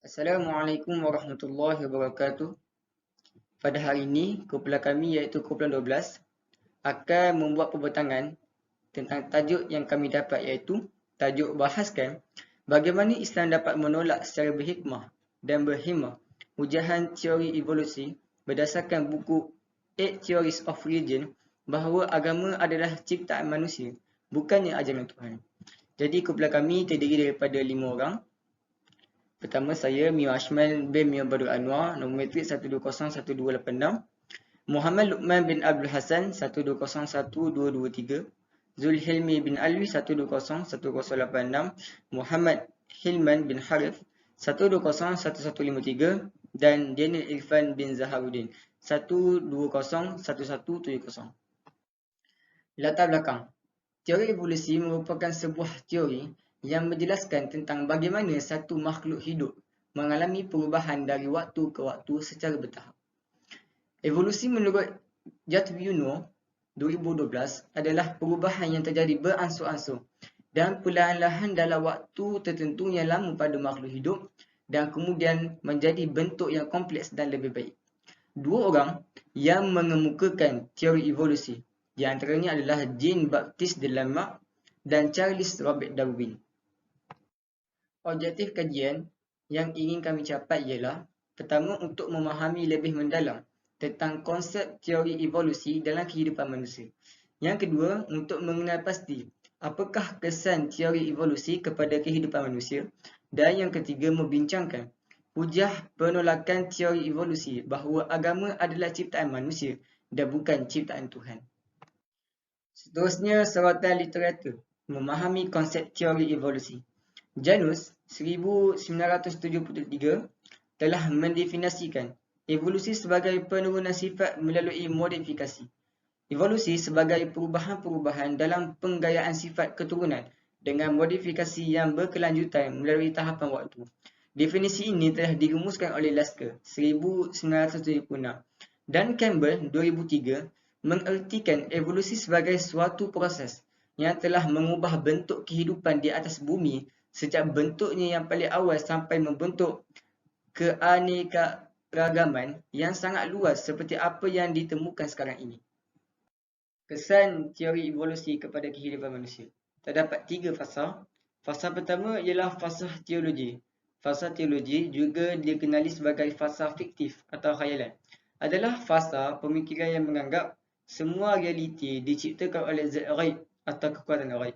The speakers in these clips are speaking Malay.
Assalamualaikum warahmatullahi wabarakatuh. Pada hari ini, kumpulan kami iaitu kumpulan 12 akan membuat pembentangan tentang tajuk yang kami dapat iaitu tajuk bahaskan bagaimana Islam dapat menolak secara berhikmah dan berhimah hujahan teori evolusi berdasarkan buku Eight Theories of Religion bahawa agama adalah ciptaan manusia, bukannya ajaran Tuhan. Jadi kumpulan kami terdiri daripada 5 orang. Pertama, saya Mio Ashmal bin Mio Badul Anwar, nombor matrik 1201286. Muhammad Luqman bin Abdul Hasan 1201223. Zulhilmi bin Alwi 1201086. Muhammad Hilman bin Harith 1201153 dan Daniel Irfan bin Zaharuddin 1201170. Latar belakang. Teori evolusi merupakan sebuah teori yang menjelaskan tentang bagaimana satu makhluk hidup mengalami perubahan dari waktu ke waktu secara bertahap. Evolusi menurut Yatvyuno 2012 adalah perubahan yang terjadi beransur-ansur dan perlahan-lahan dalam waktu tertentu yang lama pada makhluk hidup dan kemudian menjadi bentuk yang kompleks dan lebih baik. Dua orang yang mengemukakan teori evolusi, di antaranya adalah Jean-Baptiste de Lamarck dan Charles Robert Darwin. Objektif kajian yang ingin kami capai ialah pertama, untuk memahami lebih mendalam tentang konsep teori evolusi dalam kehidupan manusia. Yang kedua, untuk mengenal pasti apakah kesan teori evolusi kepada kehidupan manusia. Dan yang ketiga, membincangkan hujah penolakan teori evolusi bahawa agama adalah ciptaan manusia dan bukan ciptaan Tuhan. Seterusnya, sorotan literatur memahami konsep teori evolusi. Janus 1973 telah mendefinisikan evolusi sebagai penurunan sifat melalui modifikasi. Evolusi sebagai perubahan-perubahan dalam penggayaan sifat keturunan dengan modifikasi yang berkelanjutan melalui tahapan waktu. Definisi ini telah dirumuskan oleh Lasker 1976 dan Campbell 2003 mengertikan evolusi sebagai suatu proses yang telah mengubah bentuk kehidupan di atas bumi sejak bentuknya yang paling awal sampai membentuk keanekaragaman yang sangat luas seperti apa yang ditemukan sekarang ini. Kesan teori evolusi kepada kehidupan manusia. Terdapat 3 fasa. Fasa pertama ialah fasa teologi. Fasa teologi juga dikenali sebagai fasa fiktif atau khayalan. Adalah fasa pemikiran yang menganggap semua realiti diciptakan oleh zat ghaib atau kekuatan ghaib.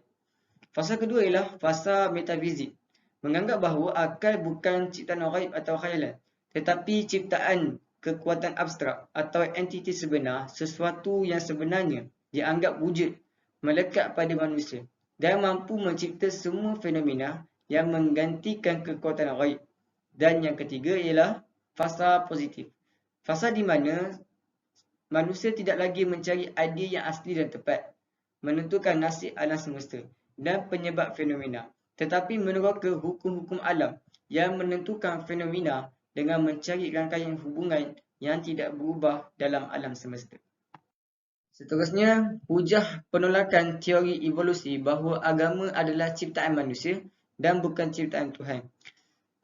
Fasa kedua ialah fasa metafizik, menganggap bahawa akal bukan ciptaan ghaib atau khayalan, tetapi ciptaan kekuatan abstrak atau entiti sebenar, sesuatu yang sebenarnya dianggap wujud melekat pada manusia dan mampu mencipta semua fenomena yang menggantikan kekuatan ghaib. Dan yang ketiga ialah fasa positif, fasa di mana manusia tidak lagi mencari idea yang asli dan tepat, menentukan nasib alam semesta dan penyebab fenomena, tetapi meneroka hukum-hukum alam yang menentukan fenomena dengan mencari rangkaian hubungan yang tidak berubah dalam alam semesta. Seterusnya, hujah penolakan teori evolusi bahawa agama adalah ciptaan manusia dan bukan ciptaan Tuhan.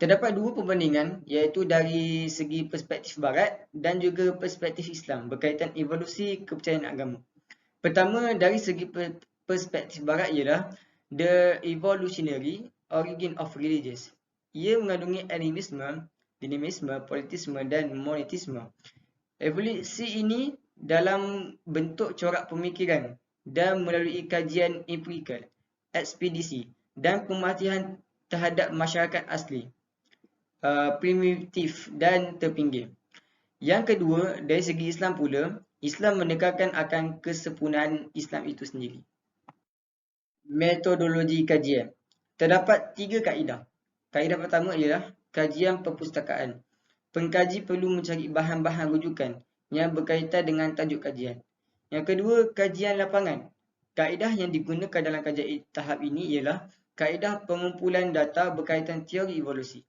Terdapat 2 perbandingan, iaitu dari segi perspektif barat dan juga perspektif Islam berkaitan evolusi kepercayaan agama. Pertama, dari segi perspektif barat ialah The Evolutionary Origin of Religions. Ia mengandungi animisme, dynamisme, politisme dan monetisme. Evolusi ini dalam bentuk corak pemikiran dan melalui kajian empirikal, ekspedisi dan pemerhatian terhadap masyarakat asli, primitif dan terpinggir. Yang kedua, dari segi Islam pula, Islam menekankan akan kesempurnaan Islam itu sendiri. Metodologi kajian. Terdapat 3 kaedah. Kaedah pertama ialah kajian perpustakaan. Pengkaji perlu mencari bahan-bahan rujukan yang berkaitan dengan tajuk kajian. Yang kedua, kajian lapangan. Kaedah yang digunakan dalam kajian tahap ini ialah kaedah pengumpulan data berkaitan teori evolusi.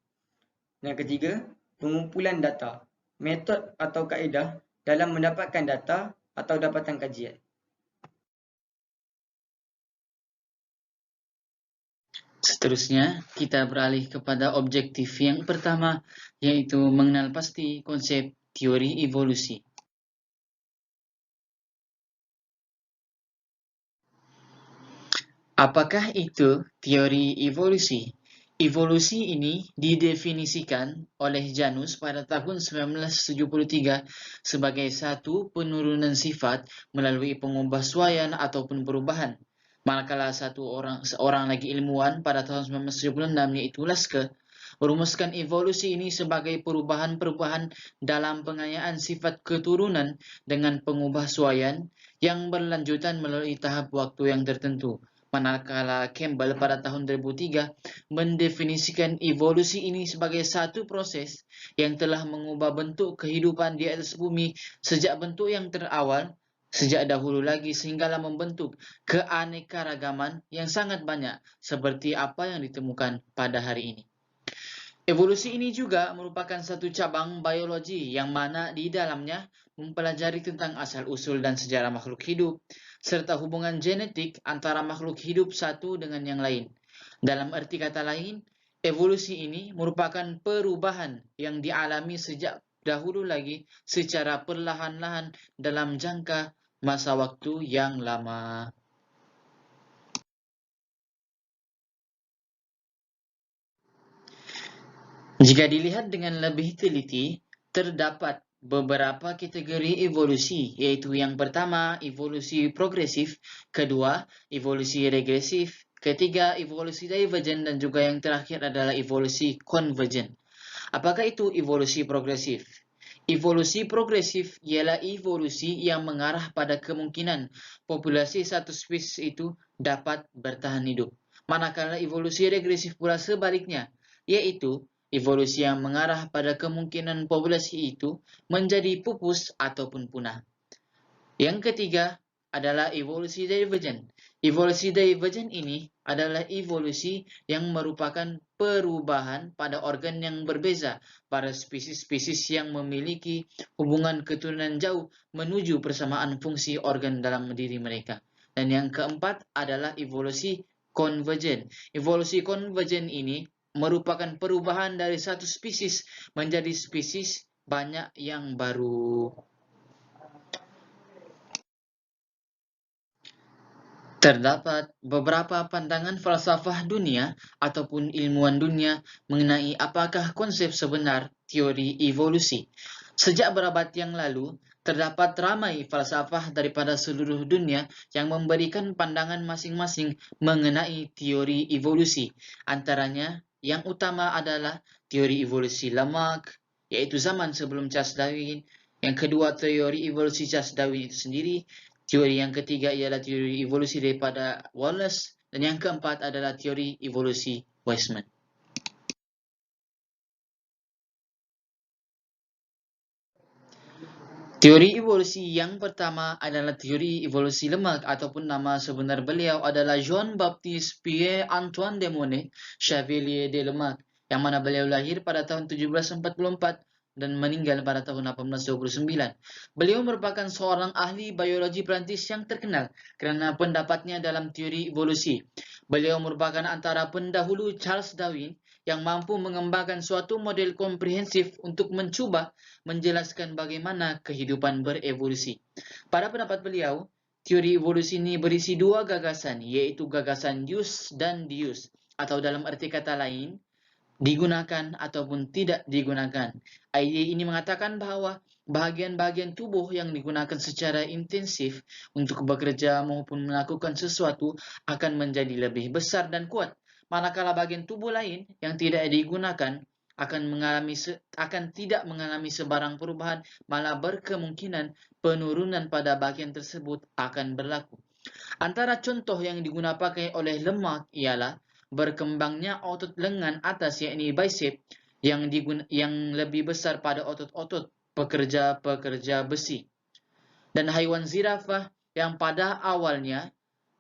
Yang ketiga, pengumpulan data. Metod atau kaedah dalam mendapatkan data atau dapatan kajian. Seterusnya, kita beralih kepada objektif yang pertama, yaitu mengenal pasti konsep teori evolusi. Apakah itu teori evolusi? Evolusi ini didefinisikan oleh Janus pada tahun 1973 sebagai satu penurunan sifat melalui pengubahsuaian ataupun perubahan. Manakala seorang lagi ilmuwan pada tahun 1976 yaitu Lasker merumuskan evolusi ini sebagai perubahan-perubahan dalam pengayaan sifat keturunan dengan pengubahsuaian yang berlanjutan melalui tahap waktu yang tertentu. Manakala Campbell pada tahun 2003 mendefinisikan evolusi ini sebagai satu proses yang telah mengubah bentuk kehidupan di atas bumi sejak bentuk yang terawal, sejak dahulu lagi sehinggalah membentuk keanekaragaman yang sangat banyak seperti apa yang ditemukan pada hari ini. Evolusi ini juga merupakan satu cabang biologi yang mana di dalamnya mempelajari tentang asal-usul dan sejarah makhluk hidup, serta hubungan genetik antara makhluk hidup satu dengan yang lain. Dalam arti kata lain, evolusi ini merupakan perubahan yang dialami sejak dahulu lagi secara perlahan-lahan dalam jangka masa waktu yang lama. Jika dilihat dengan lebih teliti, terdapat beberapa kategori evolusi, yaitu yang pertama evolusi progresif, kedua evolusi regresif, ketiga evolusi divergent, dan juga yang terakhir adalah evolusi convergent. Apakah itu evolusi progresif? Evolusi progresif ialah evolusi yang mengarah pada kemungkinan populasi satu spesies itu dapat bertahan hidup. Manakala evolusi regresif pula sebaliknya, yaitu evolusi yang mengarah pada kemungkinan populasi itu menjadi pupus ataupun punah. Yang ketiga adalah evolusi divergent. Evolusi divergent ini adalah evolusi yang merupakan perubahan pada organ yang berbeza pada spesies-spesies yang memiliki hubungan keturunan jauh menuju persamaan fungsi organ dalam diri mereka. Dan yang keempat adalah evolusi convergent. Evolusi convergent ini merupakan perubahan dari satu spesies menjadi spesies banyak yang baru. Terdapat beberapa pandangan falsafah dunia ataupun ilmuwan dunia mengenai apakah konsep sebenar teori evolusi. Sejak berabad yang lalu, terdapat ramai falsafah daripada seluruh dunia yang memberikan pandangan masing-masing mengenai teori evolusi. Antaranya, yang utama adalah teori evolusi lemak, yaitu zaman sebelum Charles Darwin. Yang kedua, teori evolusi Charles Darwin itu sendiri. Teori yang ketiga ialah teori evolusi daripada Wallace, dan yang keempat adalah teori evolusi Weismann. Teori evolusi yang pertama adalah teori evolusi lemak, ataupun nama sebenar beliau adalah Jean-Baptiste Pierre-Antoine de Monnet Chevalier de Lamarck, yang mana beliau lahir pada tahun 1744 dan meninggal pada tahun 1829. Beliau merupakan seorang ahli biologi Prancis yang terkenal kerana pendapatnya dalam teori evolusi. Beliau merupakan antara pendahulu Charles Darwin yang mampu mengembangkan suatu model komprehensif untuk mencuba menjelaskan bagaimana kehidupan berevolusi. Pada pendapat beliau, teori evolusi ini berisi dua gagasan, yaitu gagasan use dan diuse, atau dalam arti kata lain, digunakan ataupun tidak digunakan. Idea ini mengatakan bahawa bahagian-bahagian tubuh yang digunakan secara intensif untuk bekerja maupun melakukan sesuatu akan menjadi lebih besar dan kuat, manakala bahagian tubuh lain yang tidak digunakan akan tidak mengalami sebarang perubahan, malah berkemungkinan penurunan pada bahagian tersebut akan berlaku. Antara contoh yang digunakan oleh lemak ialah berkembangnya otot lengan atas, yakni bicep, yang lebih besar pada otot-otot pekerja-pekerja besi. Dan haiwan zirafah yang pada awalnya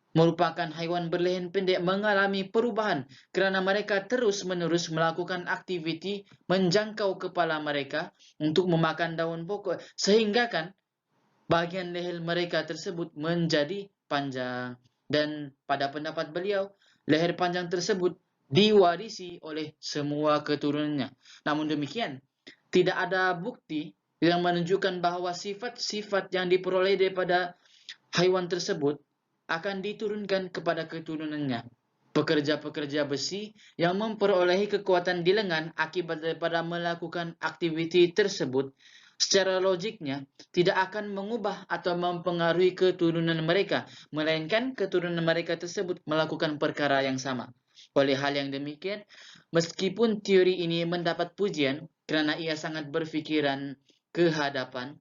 merupakan haiwan berleher pendek mengalami perubahan kerana mereka terus-menerus melakukan aktiviti menjangkau kepala mereka untuk memakan daun pokok, sehingga kan bahagian leher mereka tersebut menjadi panjang. Dan pada pendapat beliau, leher panjang tersebut diwarisi oleh semua keturunannya. Namun demikian, tidak ada bukti yang menunjukkan bahwa sifat-sifat yang diperoleh daripada haiwan tersebut akan diturunkan kepada keturunannya. Pekerja-pekerja besi yang memperolehi kekuatan di lengan akibat daripada melakukan aktiviti tersebut, secara logiknya tidak akan mengubah atau mempengaruhi keturunan mereka, melainkan keturunan mereka tersebut melakukan perkara yang sama. Oleh hal yang demikian, meskipun teori ini mendapat pujian kerana ia sangat berfikiran ke hadapan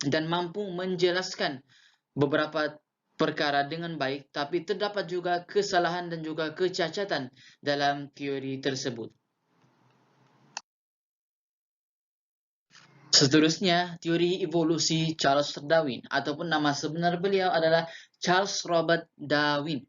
dan mampu menjelaskan beberapa perkara dengan baik, tapi terdapat juga kesalahan dan juga kecacatan dalam teori tersebut. Seterusnya, teori evolusi Charles Darwin, ataupun nama sebenar beliau adalah Charles Robert Darwin.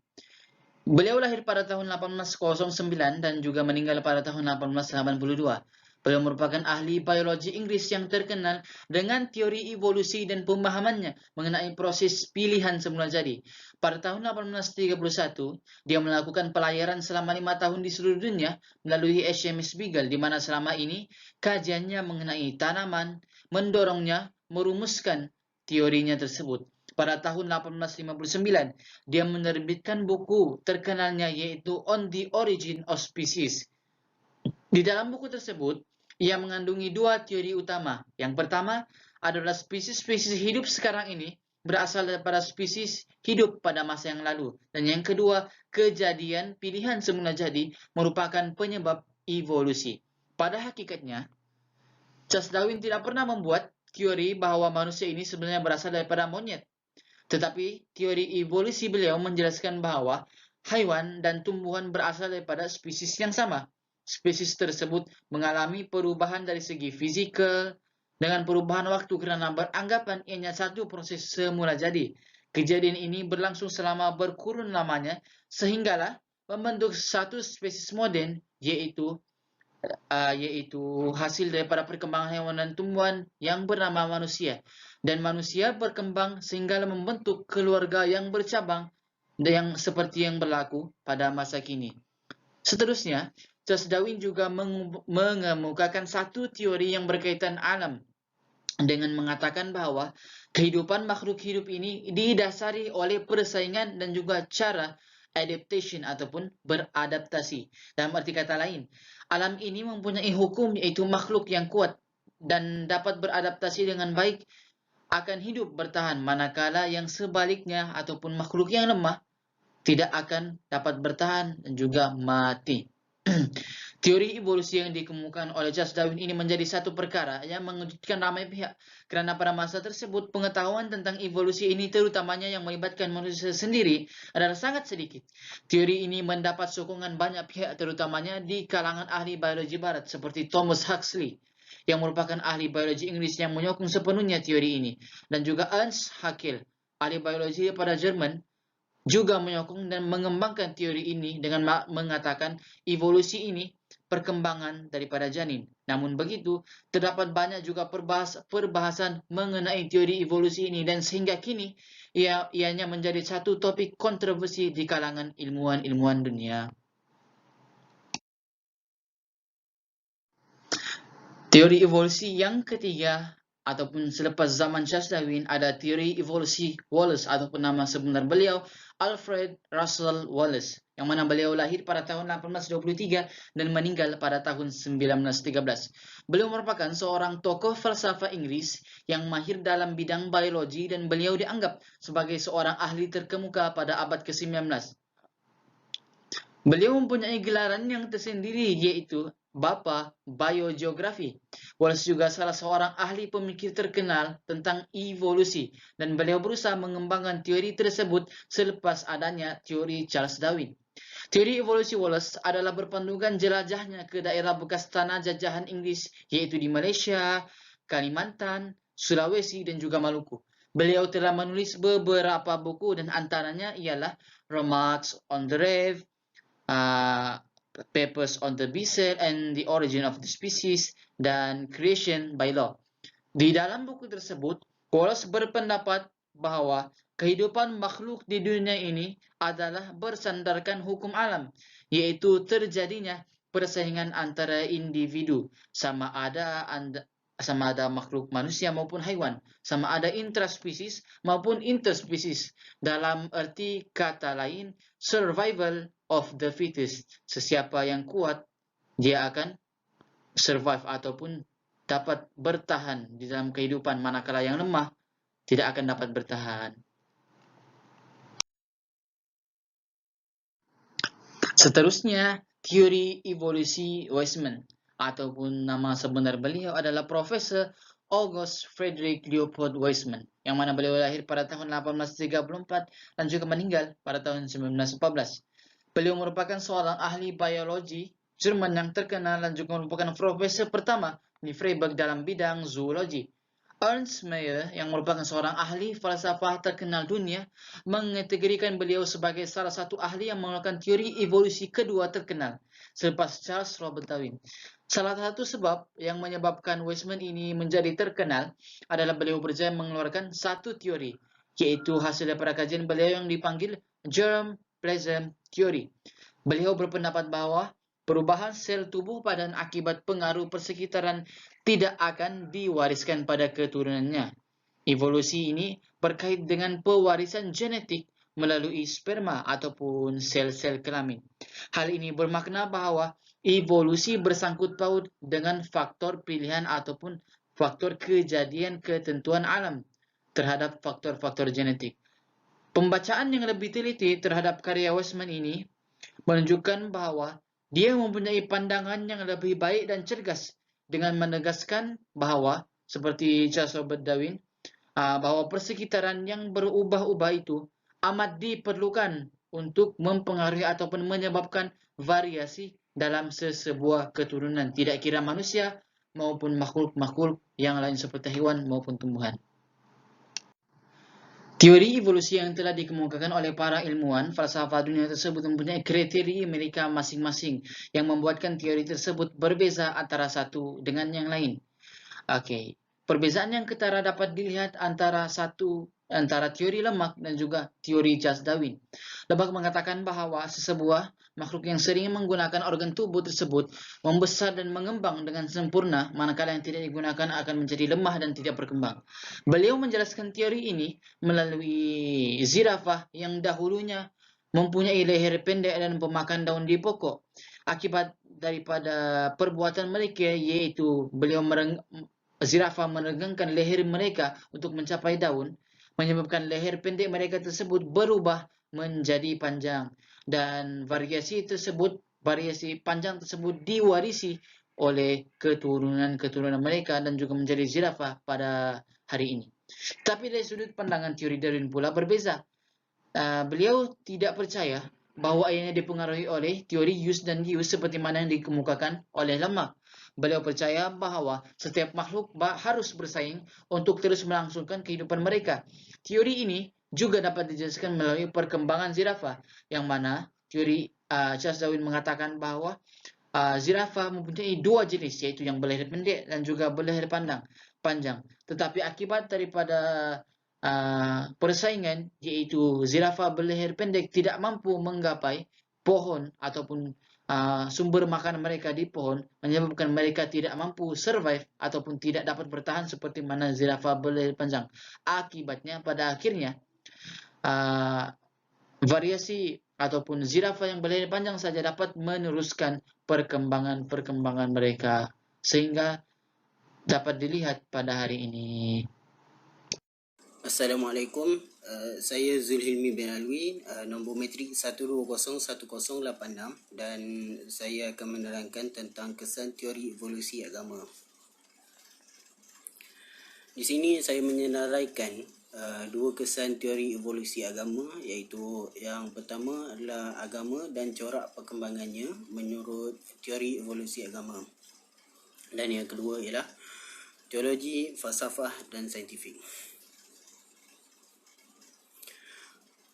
Beliau lahir pada tahun 1809 dan juga meninggal pada tahun 1882. Beliau merupakan ahli biologi Inggris yang terkenal dengan teori evolusi dan pemahamannya mengenai proses pilihan semula jadi. Pada tahun 1831, dia melakukan pelayaran selama 5 tahun di seluruh dunia melalui HMS Beagle, di mana selama ini kajiannya mengenai tanaman mendorongnya merumuskan teorinya tersebut. Pada tahun 1859, dia menerbitkan buku terkenalnya yaitu On the Origin of Species. Di dalam buku tersebut, ia mengandungi dua teori utama. Yang pertama adalah spesies-spesies hidup sekarang ini berasal daripada spesies hidup pada masa yang lalu. Dan yang kedua, kejadian pilihan semula jadi merupakan penyebab evolusi. Pada hakikatnya, Charles Darwin tidak pernah membuat teori bahwa manusia ini sebenarnya berasal daripada monyet. Tetapi teori evolusi beliau menjelaskan bahwa haiwan dan tumbuhan berasal daripada spesies yang sama. Spesies tersebut mengalami perubahan dari segi fizikal dengan perubahan waktu kerana beranggapan ianya satu proses semula jadi. Kejadian ini berlangsung selama berkurun lamanya sehinggalah membentuk satu spesies moden yaitu hasil daripada perkembangan haiwan dan tumbuhan yang bernama manusia. Dan manusia berkembang sehingga membentuk keluarga yang bercabang dan yang seperti yang berlaku pada masa kini. Seterusnya, Charles Darwin juga mengemukakan satu teori yang berkaitan alam dengan mengatakan bahwa kehidupan makhluk hidup ini didasari oleh persaingan dan juga cara adaptation ataupun beradaptasi. Dalam arti kata lain, alam ini mempunyai hukum yaitu makhluk yang kuat dan dapat beradaptasi dengan baik akan hidup bertahan, manakala yang sebaliknya ataupun makhluk yang lemah tidak akan dapat bertahan dan juga mati. Teori evolusi yang dikemukakan oleh Charles Darwin ini menjadi satu perkara yang mengejutkan ramai pihak kerana pada masa tersebut pengetahuan tentang evolusi ini terutamanya yang melibatkan manusia sendiri adalah sangat sedikit. Teori ini mendapat sokongan banyak pihak terutamanya di kalangan ahli biologi barat seperti Thomas Huxley yang merupakan ahli biologi Inggris yang menyokong sepenuhnya teori ini, dan juga Ernst Haeckel, ahli biologi pada Jerman, juga menyokong dan mengembangkan teori ini dengan mengatakan evolusi ini perkembangan daripada janin. Namun begitu, terdapat banyak juga perbahasan mengenai teori evolusi ini dan sehingga kini ianya menjadi satu topik kontroversi di kalangan ilmuwan-ilmuwan dunia. Teori evolusi yang ketiga ataupun selepas zaman Charles Darwin ada teori evolusi Wallace ataupun nama sebenar beliau Alfred Russel Wallace, yang mana beliau lahir pada tahun 1823 dan meninggal pada tahun 1913. Beliau merupakan seorang tokoh falsafah Inggris yang mahir dalam bidang biologi dan beliau dianggap sebagai seorang ahli terkemuka pada abad ke-19. Beliau mempunyai gelaran yang tersendiri yaitu Bapa Biogeografi. Wallace juga salah seorang ahli pemikir terkenal tentang evolusi dan beliau berusaha mengembangkan teori tersebut selepas adanya teori Charles Darwin. Teori evolusi Wallace adalah berpandukan jelajahnya ke daerah bekas tanah jajahan Inggris yaitu di Malaysia, Kalimantan, Sulawesi dan juga Maluku. Beliau telah menulis beberapa buku dan antaranya ialah Remarks on the Reef, Papers on the Bee Cell and the Origin of the Species, dan Creation by Law. Di dalam buku tersebut, Wallace berpendapat bahwa kehidupan makhluk di dunia ini adalah bersandarkan hukum alam, yaitu terjadinya persaingan antara individu, sama ada makhluk manusia maupun haiwan, sama ada intraspesies maupun interspesies. Dalam arti kata lain, survival of the fittest. Sesiapa yang kuat, dia akan survive ataupun dapat bertahan di dalam kehidupan, manakala yang lemah tidak akan dapat bertahan. Seterusnya, teori evolusi Weismann, ataupun nama sebenar beliau adalah Profesor August Frederick Leopold Weismann, yang mana beliau lahir pada tahun 1834 dan juga meninggal pada tahun 1914. Beliau merupakan seorang ahli biologi Jerman yang terkenal dan juga merupakan profesor pertama di Freiburg dalam bidang zoologi. Ernst Mayr, yang merupakan seorang ahli falsafah terkenal dunia, mengategorikan beliau sebagai salah satu ahli yang mengeluarkan teori evolusi kedua terkenal selepas Charles Robert Darwin. Salah satu sebab yang menyebabkan Weismann ini menjadi terkenal adalah beliau berjaya mengeluarkan satu teori, yaitu hasil daripada kajian beliau yang dipanggil germplasm theory. Beliau berpendapat bahwa perubahan sel tubuh badan akibat pengaruh persekitaran tidak akan diwariskan pada keturunannya. Evolusi ini berkait dengan pewarisan genetik melalui sperma ataupun sel-sel kelamin. Hal ini bermakna bahwa evolusi bersangkut paut dengan faktor pilihan ataupun faktor kejadian ketentuan alam terhadap faktor-faktor genetik. Pembacaan yang lebih teliti terhadap karya Weismann ini menunjukkan bahwa dia mempunyai pandangan yang lebih baik dan cergas dengan menegaskan bahwa, seperti Charles Robert Darwin, bahwa persekitaran yang berubah-ubah itu amat diperlukan untuk mempengaruhi ataupun menyebabkan variasi dalam sebuah keturunan, tidak kira manusia maupun makhluk-makhluk yang lain seperti hewan maupun tumbuhan. Teori evolusi yang telah dikemukakan oleh para ilmuwan falsafah dunia tersebut mempunyai kriteria mereka masing-masing yang membuatkan teori tersebut berbeza antara satu dengan yang lain. Oke, perbezaan yang ketara dapat dilihat antara teori lemak dan juga teori Charles Darwin. Lemak mengatakan bahwa sesebuah makhluk yang sering menggunakan organ tubuh tersebut membesar dan mengembang dengan sempurna, manakala yang tidak digunakan akan menjadi lemah dan tidak berkembang. Beliau menjelaskan teori ini melalui zirafah yang dahulunya mempunyai leher pendek dan pemakan daun di pokok. Akibat daripada perbuatan mereka, yaitu zirafah meregangkan leher mereka untuk mencapai daun, menyebabkan leher pendek mereka tersebut berubah menjadi panjang, dan variasi panjang tersebut diwarisi oleh keturunan mereka dan juga menjadi zirafah pada hari ini. Tapi dari sudut pandangan teori Darwin pula berbeza. Beliau tidak percaya bahwa ianya dipengaruhi oleh teori use dan use seperti mana yang dikemukakan oleh lemak. Beliau percaya bahwa setiap makhluk harus bersaing untuk terus melangsungkan kehidupan mereka. Teori ini juga dapat dijelaskan melalui perkembangan zirafah, yang mana teori Charles Darwin mengatakan bahwa zirafah mempunyai dua jenis, yaitu yang berleher pendek dan juga berleher panjang. Tetapi akibat daripada persaingan, yaitu zirafah berleher pendek tidak mampu menggapai pohon ataupun sumber makan mereka di pohon, menyebabkan mereka tidak mampu survive ataupun tidak dapat bertahan seperti mana zirafah berleher panjang. Akibatnya pada akhirnya variasi ataupun zirafah yang berleher panjang saja dapat meneruskan perkembangan mereka, sehingga dapat dilihat pada hari ini. Assalamualaikum, saya Zulhilmi bin Alwi, nombor metrik 1201086, dan saya akan menerangkan tentang kesan teori evolusi agama. Di sini saya menyenaraikan dua kesan teori evolusi agama, iaitu yang pertama adalah agama dan corak perkembangannya menurut teori evolusi agama, dan yang kedua ialah teologi, falsafah dan saintifik.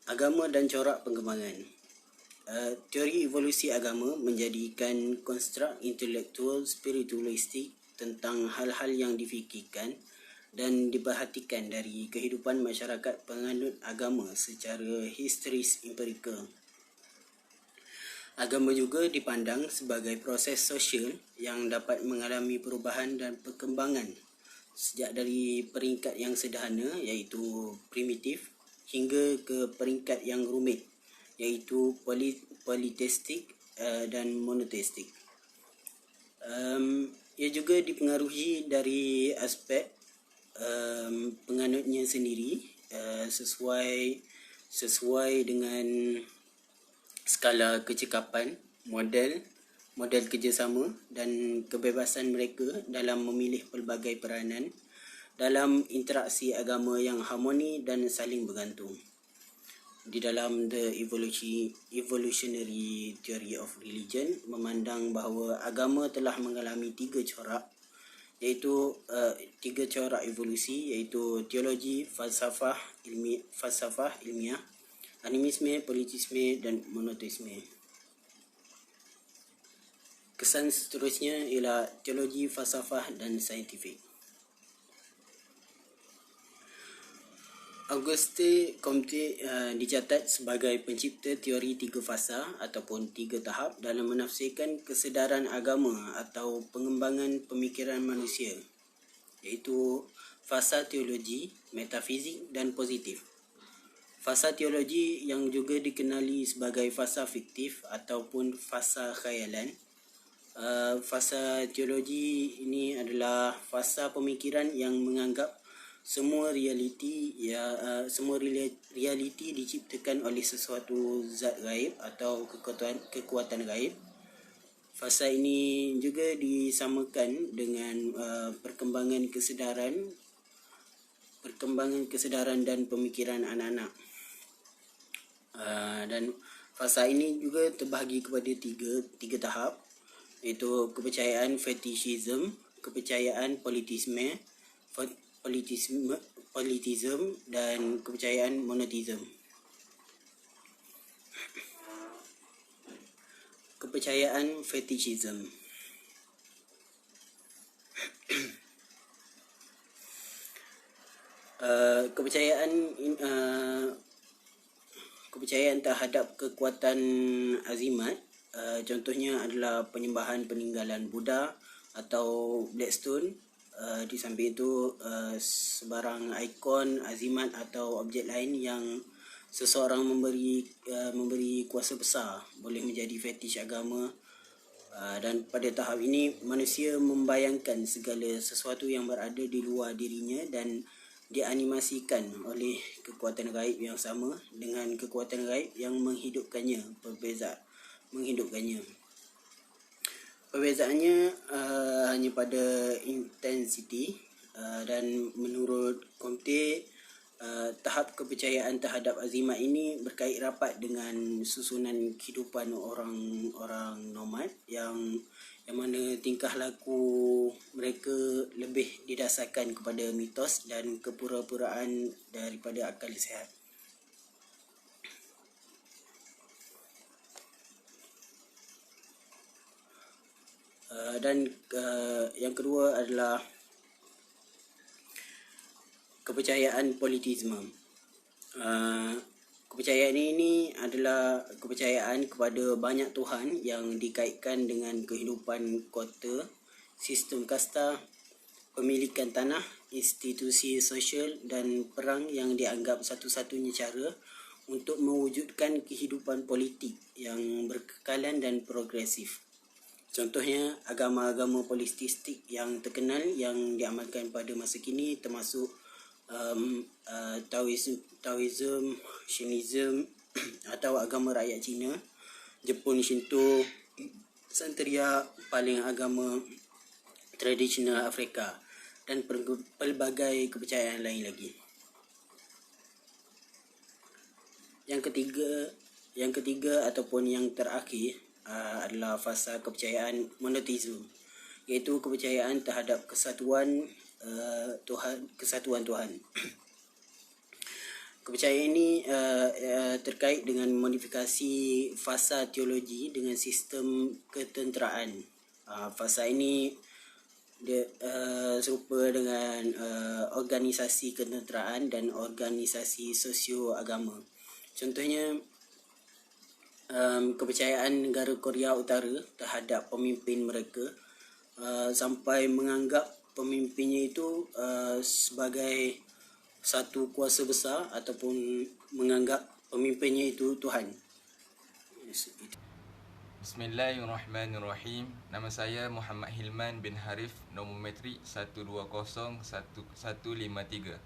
Agama dan corak pengembangan. Teori evolusi agama menjadikan konstruk intelektual spiritualistik tentang hal-hal yang difikirkan dan diperhatikan dari kehidupan masyarakat penganut agama secara historis empirikal. Agama juga dipandang sebagai proses sosial yang dapat mengalami perubahan dan perkembangan sejak dari peringkat yang sederhana iaitu primitif hingga ke peringkat yang rumit iaitu politeistik dan monoteistik. Ia juga dipengaruhi dari aspek penganutnya sendiri sesuai dengan skala kecekapan, model kerjasama dan kebebasan mereka dalam memilih pelbagai peranan dalam interaksi agama yang harmoni dan saling bergantung. Di dalam The Evolutionary Theory of Religion memandang bahawa agama telah mengalami tiga corak evolusi iaitu teologi, falsafah ilmiah, animisme, politisme dan monoteisme. Kesan seterusnya ialah teologi, falsafah dan saintifik. Auguste Comte dicatat sebagai pencipta teori tiga fasa ataupun tiga tahap dalam menafsirkan kesedaran agama atau pengembangan pemikiran manusia, iaitu fasa teologi, metafizik dan positif. Fasa teologi yang juga dikenali sebagai fasa fiktif ataupun fasa khayalan. Fasa teologi ini adalah fasa pemikiran yang menganggap semua realiti diciptakan oleh sesuatu zat gaib atau kekuatan gaib. Fasa ini juga disamakan dengan perkembangan kesedaran dan pemikiran anak-anak. Dan fasa ini juga terbahagi kepada tiga tahap, iaitu kepercayaan fetishism, kepercayaan politisme dan kepercayaan monoteism. Kepercayaan fetishism. Kepercayaan terhadap kekuatan azimat, contohnya adalah penyembahan peninggalan Buddha atau Blackstone. Di samping itu sebarang ikon, azimat atau objek lain yang seseorang memberi kuasa besar boleh menjadi fetish agama. Dan pada tahap ini manusia membayangkan segala sesuatu yang berada di luar dirinya dan dianimasikan oleh kekuatan gaib yang sama dengan kekuatan gaib yang menghidupkannya. Perbezaannya hanya pada intensiti, dan menurut Comte tahap kepercayaan terhadap azimat ini berkait rapat dengan susunan kehidupan orang nomad yang mana tingkah laku mereka lebih didasarkan kepada mitos dan kepura-puraan daripada akal sihat. Dan yang kedua adalah kepercayaan politisme. Kepercayaan ini adalah kepercayaan kepada banyak Tuhan yang dikaitkan dengan kehidupan kota, sistem kasta, pemilikan tanah, institusi sosial dan perang yang dianggap satu-satunya cara untuk mewujudkan kehidupan politik yang berkekalan dan progresif. Contohnya agama-agama politistik yang terkenal yang diamalkan pada masa kini termasuk Taoism, Shintoism atau agama rakyat Cina, Jepun Shinto, Santeria, paling agama tradisional Afrika dan pelbagai kepercayaan lain lagi. Yang ketiga ataupun yang terakhir adalah fasa kepercayaan monoteisme, iaitu kepercayaan terhadap kesatuan Tuhan. Kepercayaan ini terkait dengan modifikasi fasa teologi dengan sistem ketenteraan. Fasa ini Dia serupa dengan organisasi keneteraan dan organisasi sosio agama. Contohnya kepercayaan negara Korea Utara terhadap pemimpin mereka sampai menganggap pemimpinnya itu sebagai satu kuasa besar ataupun menganggap pemimpinnya itu Tuhan. Bismillahirrahmanirrahim. Nama saya Muhammad Hilman bin Harif, nombor metrik 1201153.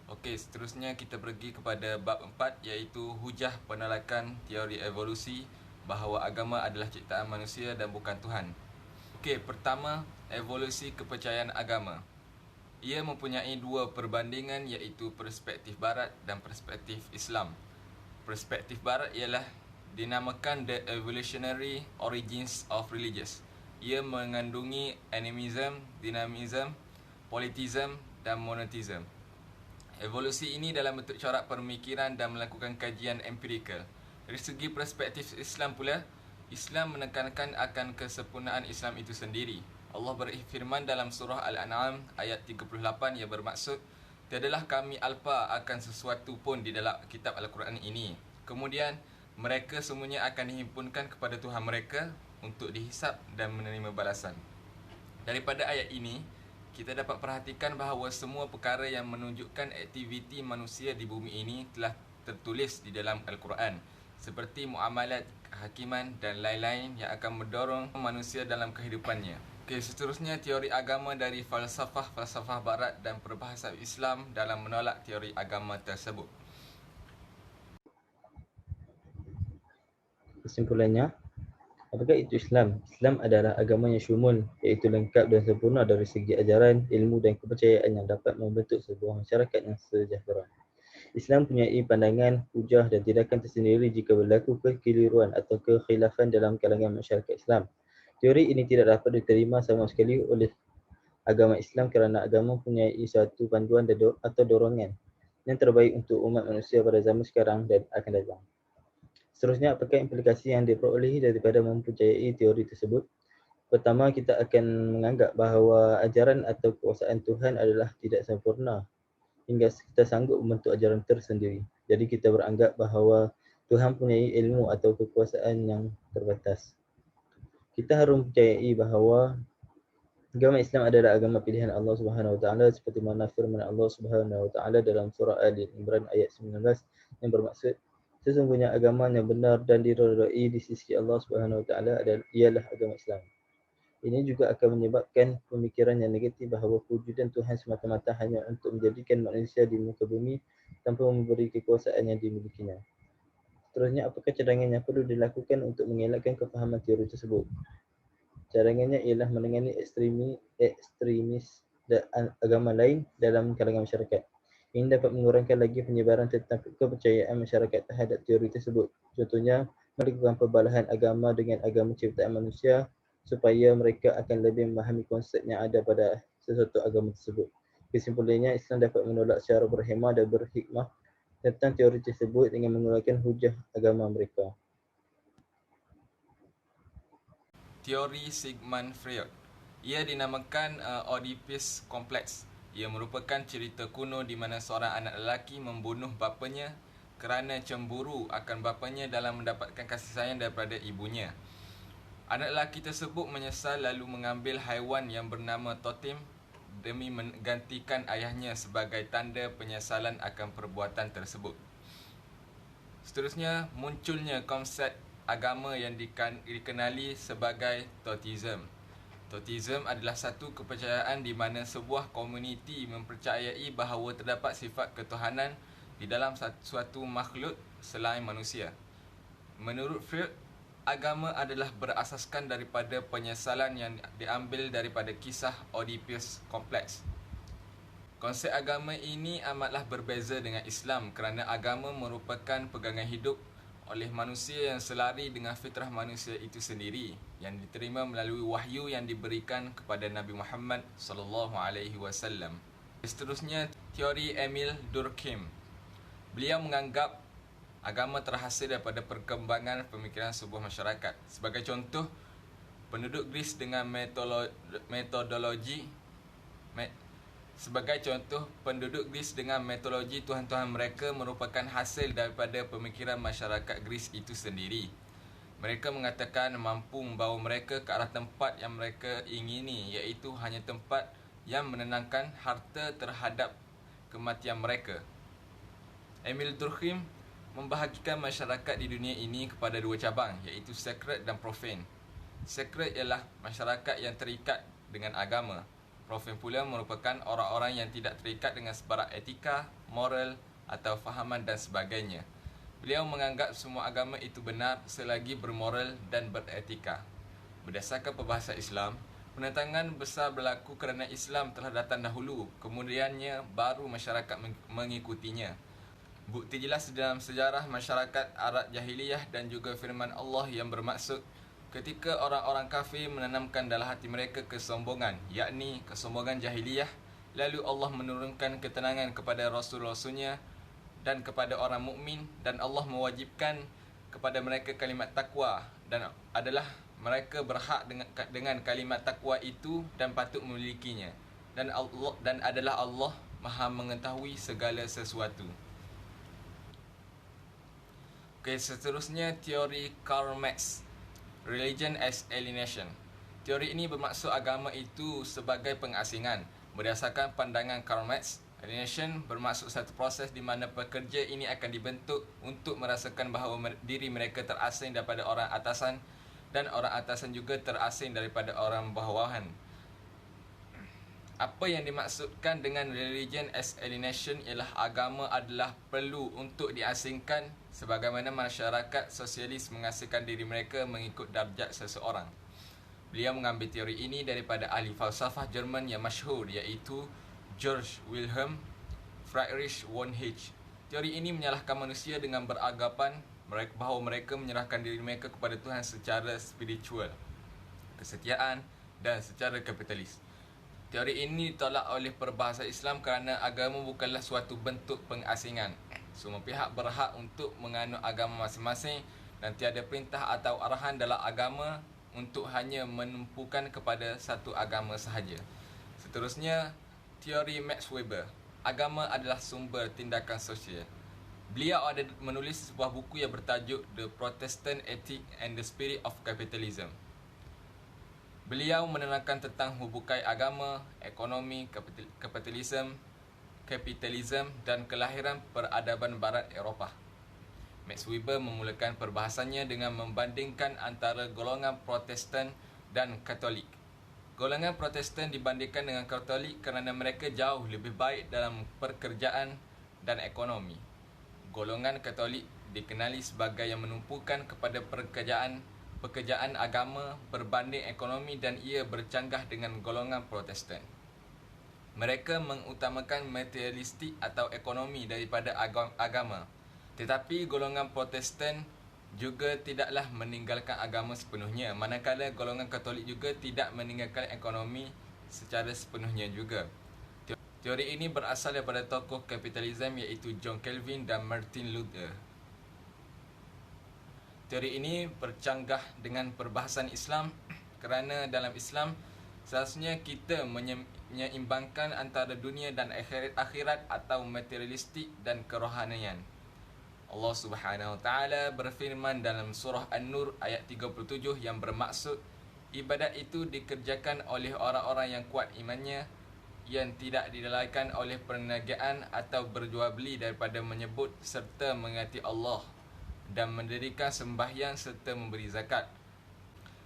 Okey, seterusnya kita pergi kepada bab 4 iaitu hujah penolakan teori evolusi bahawa agama adalah ciptaan manusia dan bukan Tuhan. Okey, pertama, evolusi kepercayaan agama. Ia mempunyai dua perbandingan iaitu perspektif barat dan perspektif Islam. Perspektif barat ialah dinamakan The Evolutionary Origins of Religions. Ia mengandungi animism, dynamism, politism dan monotheism. Evolusi ini dalam bentuk corak pemikiran dan melakukan kajian empirikal. Dari segi perspektif Islam pula, Islam menekankan akan kesempurnaan Islam itu sendiri. Allah berfirman dalam surah Al-An'am ayat 38 yang bermaksud, "Tiadalah kami alpa akan sesuatu pun di dalam kitab Al-Quran ini. Kemudian mereka semuanya akan dihimpunkan kepada Tuhan mereka untuk dihisap dan menerima balasan." Daripada ayat ini, kita dapat perhatikan bahawa semua perkara yang menunjukkan aktiviti manusia di bumi ini telah tertulis di dalam Al-Quran, seperti muamalat, kehakiman dan lain-lain yang akan mendorong manusia dalam kehidupannya. Okey, seterusnya teori agama dari falsafah barat dan perbahasan Islam dalam menolak teori agama tersebut. Kesimpulannya, apakah itu Islam? Islam adalah agama yang syumul, iaitu lengkap dan sempurna dari segi ajaran, ilmu dan kepercayaan yang dapat membentuk sebuah masyarakat yang sejahtera. Islam mempunyai pandangan, hujah dan tindakan tersendiri jika berlaku kekeliruan atau kekhilafan dalam kalangan masyarakat Islam. Teori ini tidak dapat diterima sama sekali oleh agama Islam kerana agama mempunyai suatu panduan atau dorongan yang terbaik untuk umat manusia pada zaman sekarang dan akan datang. Seterusnya, apakah implikasi yang diperolehi daripada mempercayai teori tersebut? Pertama, kita akan menganggap bahawa ajaran atau kekuasaan Tuhan adalah tidak sempurna hingga kita sanggup membentuk ajaran tersendiri. Jadi kita beranggap bahawa Tuhan mempunyai ilmu atau kekuasaan yang terbatas. Kita harus mempercayai bahawa agama Islam adalah agama pilihan Allah Subhanahu Wa Taala seperti mana firman Allah Subhanahu Wa Taala dalam surah Ali Imran ayat 19 yang bermaksud, sesungguhnya agama yang benar dan diridai di sisi Allah Subhanahu Wa Taala ialah agama Islam. Ini juga akan menyebabkan pemikiran yang negatif bahawa kewujudan Tuhan semata-mata hanya untuk menjadikan manusia di muka bumi tanpa memberi kekuasaan yang dimilikinya. Seterusnya, apakah cadangan yang perlu dilakukan untuk mengelakkan kefahaman teori tersebut? Cadangannya ialah menangani ekstremis agama lain dalam kalangan masyarakat. Ini dapat mengurangkan lagi penyebaran tentang kepercayaan masyarakat terhadap teori tersebut. Contohnya, melakukan pembalahan agama dengan agama ciptaan manusia supaya mereka akan lebih memahami konsep yang ada pada sesuatu agama tersebut. Kesimpulannya, Islam dapat menolak secara berhemah dan berhikmah tentang teori tersebut dengan menggunakan hujah agama mereka. Teori Sigmund Freud. Ia dinamakan Oedipus Complex. Ia merupakan cerita kuno di mana seorang anak lelaki membunuh bapanya kerana cemburu akan bapanya dalam mendapatkan kasih sayang daripada ibunya. Anak lelaki tersebut menyesal lalu mengambil haiwan yang bernama totem demi menggantikan ayahnya sebagai tanda penyesalan akan perbuatan tersebut. Seterusnya, munculnya konsep agama yang dikenali sebagai Toteism. Toteism adalah satu kepercayaan di mana sebuah komuniti mempercayai bahawa terdapat sifat ketuhanan di dalam suatu makhluk selain manusia. Menurut Freud, agama adalah berasaskan daripada penyesalan yang diambil daripada kisah Oedipus Complex. Konsep agama ini amatlah berbeza dengan Islam kerana agama merupakan pegangan hidup oleh manusia yang selari dengan fitrah manusia itu sendiri yang diterima melalui wahyu yang diberikan kepada Nabi Muhammad SAW. Seterusnya, teori Emil Durkheim. Beliau menganggap agama terhasil daripada perkembangan pemikiran sebuah masyarakat. Sebagai contoh, penduduk Greece dengan metodologi Sebagai contoh, penduduk Greece dengan mitologi tuhan-tuhan mereka merupakan hasil daripada pemikiran masyarakat Greece itu sendiri. Mereka mengatakan mampu membawa mereka ke arah tempat yang mereka ingini, iaitu hanya tempat yang menenangkan harta terhadap kematian mereka. Emil Durkheim membahagikan masyarakat di dunia ini kepada dua cabang, iaitu sacred dan profane. Sacred ialah masyarakat yang terikat dengan agama. Profane pula merupakan orang-orang yang tidak terikat dengan sebarang etika, moral atau fahaman dan sebagainya. Beliau menganggap semua agama itu benar selagi bermoral dan beretika. Berdasarkan perbahasan Islam, penentangan besar berlaku kerana Islam telah datang dahulu, kemudiannya baru masyarakat mengikutinya. Bukti jelas dalam sejarah masyarakat Arab Jahiliyah dan juga firman Allah yang bermaksud ketika orang-orang kafir menanamkan dalam hati mereka kesombongan, yakni kesombongan jahiliyah, lalu Allah menurunkan ketenangan kepada Rasul-Rasulnya dan kepada orang mukmin, dan Allah mewajibkan kepada mereka kalimat takwa, dan adalah mereka berhak dengan kalimat takwa itu dan patut memilikinya, dan adalah Allah Maha mengetahui segala sesuatu. Okey, seterusnya teori Karl Marx, Religion as Alienation. Teori ini bermaksud agama itu sebagai pengasingan. Berdasarkan pandangan Karl Marx, alienation bermaksud satu proses di mana pekerja ini akan dibentuk untuk merasakan bahawa diri mereka terasing daripada orang atasan dan orang atasan juga terasing daripada orang bawahan. Apa yang dimaksudkan dengan religion as alienation ialah agama adalah perlu untuk diasingkan sebagaimana masyarakat sosialis mengasingkan diri mereka mengikut darjat seseorang. Beliau mengambil teori ini daripada ahli falsafah Jerman yang masyhur, iaitu Georg Wilhelm Friedrich von Hayek. Teori ini menyalahkan manusia dengan beranggapan bahawa mereka menyerahkan diri mereka kepada Tuhan secara spiritual, kesetiaan dan secara kapitalis. Teori ini ditolak oleh perbahasan Islam kerana agama bukanlah suatu bentuk pengasingan. Semua pihak berhak untuk menganut agama masing-masing dan tiada perintah atau arahan dalam agama untuk hanya menumpukan kepada satu agama sahaja. Seterusnya, teori Max Weber, agama adalah sumber tindakan sosial. Beliau ada menulis sebuah buku yang bertajuk The Protestant Ethic and the Spirit of Capitalism. Beliau menerangkan tentang hubungan agama, ekonomi, kapitalisme dan kelahiran peradaban Barat Eropah. Max Weber memulakan perbahasannya dengan membandingkan antara golongan Protestan dan Katolik. Golongan Protestan dibandingkan dengan Katolik kerana mereka jauh lebih baik dalam pekerjaan dan ekonomi. Golongan Katolik dikenali sebagai yang menumpukan kepada pekerjaan agama berbanding ekonomi, dan ia bercanggah dengan golongan Protestan. Mereka mengutamakan materialistik atau ekonomi daripada agama. Tetapi golongan Protestan juga tidaklah meninggalkan agama sepenuhnya, manakala golongan Katolik juga tidak meninggalkan ekonomi secara sepenuhnya juga. Teori ini berasal daripada tokoh kapitalisme iaitu John Calvin dan Martin Luther. Teori ini bercanggah dengan perbahasan Islam kerana dalam Islam seharusnya kita menyeimbangkan antara dunia dan akhirat atau materialistik dan kerohanian. Allah Subhanahu Wa Taala berfirman dalam surah An-Nur ayat 37 yang bermaksud ibadat itu dikerjakan oleh orang-orang yang kuat imannya, yang tidak dilalaikan oleh perniagaan atau berjual beli daripada menyebut serta mengingati Allah dan mendirikan sembahyang serta memberi zakat.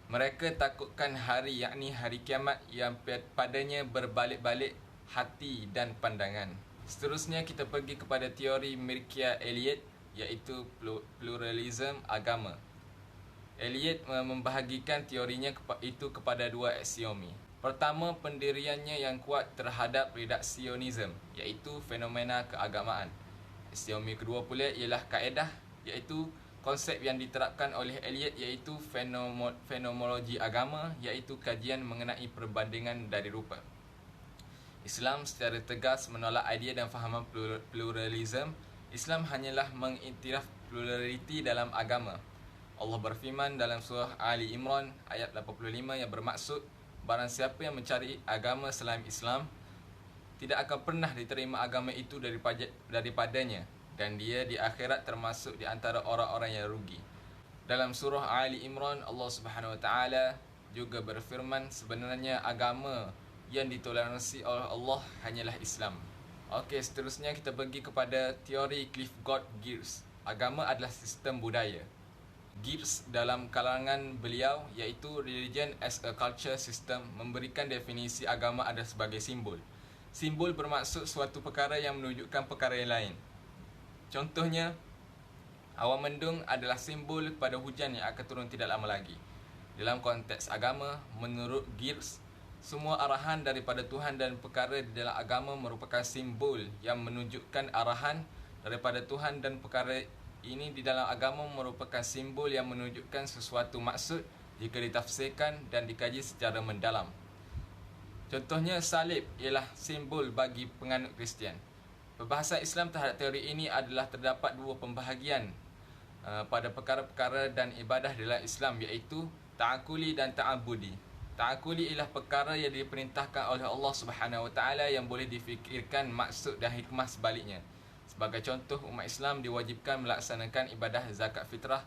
Mereka takutkan hari, yakni hari kiamat, yang padanya berbalik-balik hati dan pandangan. Seterusnya kita pergi kepada teori Mircea Eliade, iaitu pluralisme agama. Eliade membahagikan teorinya itu kepada dua aksiomi. Pertama, pendiriannya yang kuat terhadap redaksionisme, iaitu fenomena keagamaan. Aksiomi kedua pula ialah kaedah, iaitu konsep yang diterapkan oleh Eliade, iaitu fenomenologi agama, iaitu kajian mengenai perbandingan dari rupa. Islam secara tegas menolak idea dan fahaman pluralisme. Islam hanyalah mengiktiraf pluraliti dalam agama. Allah berfirman dalam surah Ali Imran ayat 85 yang bermaksud, barang siapa yang mencari agama selain Islam, tidak akan pernah diterima agama itu daripadanya, dan dia di akhirat termasuk di antara orang-orang yang rugi. Dalam surah Ali Imran, Allah Subhanahu Wa Taala juga berfirman, sebenarnya agama yang ditoleransi oleh Allah hanyalah Islam. Okey, seterusnya kita pergi kepada teori Clifford Geertz. Agama adalah sistem budaya. Geertz dalam kalangan beliau iaitu Religion as a Culture System memberikan definisi agama adalah sebagai simbol. Simbol bermaksud suatu perkara yang menunjukkan perkara yang lain. Contohnya, awan mendung adalah simbol pada hujan yang akan turun tidak lama lagi. Dalam konteks agama, menurut Geertz, semua arahan daripada Tuhan dan perkara di dalam agama merupakan simbol yang menunjukkan arahan daripada Tuhan, dan perkara ini di dalam agama merupakan simbol yang menunjukkan sesuatu maksud jika ditafsirkan dan dikaji secara mendalam. Contohnya, salib ialah simbol bagi penganut Kristian. Perbahasan Islam terhadap teori ini adalah terdapat dua pembahagian pada perkara-perkara dan ibadah dalam Islam, iaitu ta'akuli dan ta'abudi. Ta'akuli ialah perkara yang diperintahkan oleh Allah Subhanahu Wa Taala yang boleh difikirkan maksud dan hikmah sebaliknya. Sebagai contoh, umat Islam diwajibkan melaksanakan ibadah zakat fitrah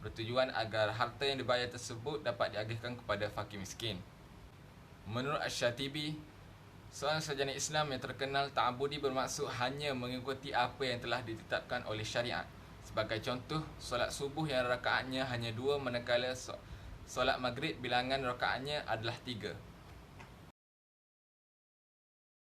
bertujuan agar harta yang dibayar tersebut dapat diagihkan kepada fakir miskin. Menurut Asy-Syatibi, seorang sarjana Islam yang terkenal, ta'abudi bermaksud hanya mengikuti apa yang telah ditetapkan oleh syariat. Sebagai contoh, solat subuh yang rakaatnya hanya 2 manakala solat maghrib bilangan rakaatnya adalah 3.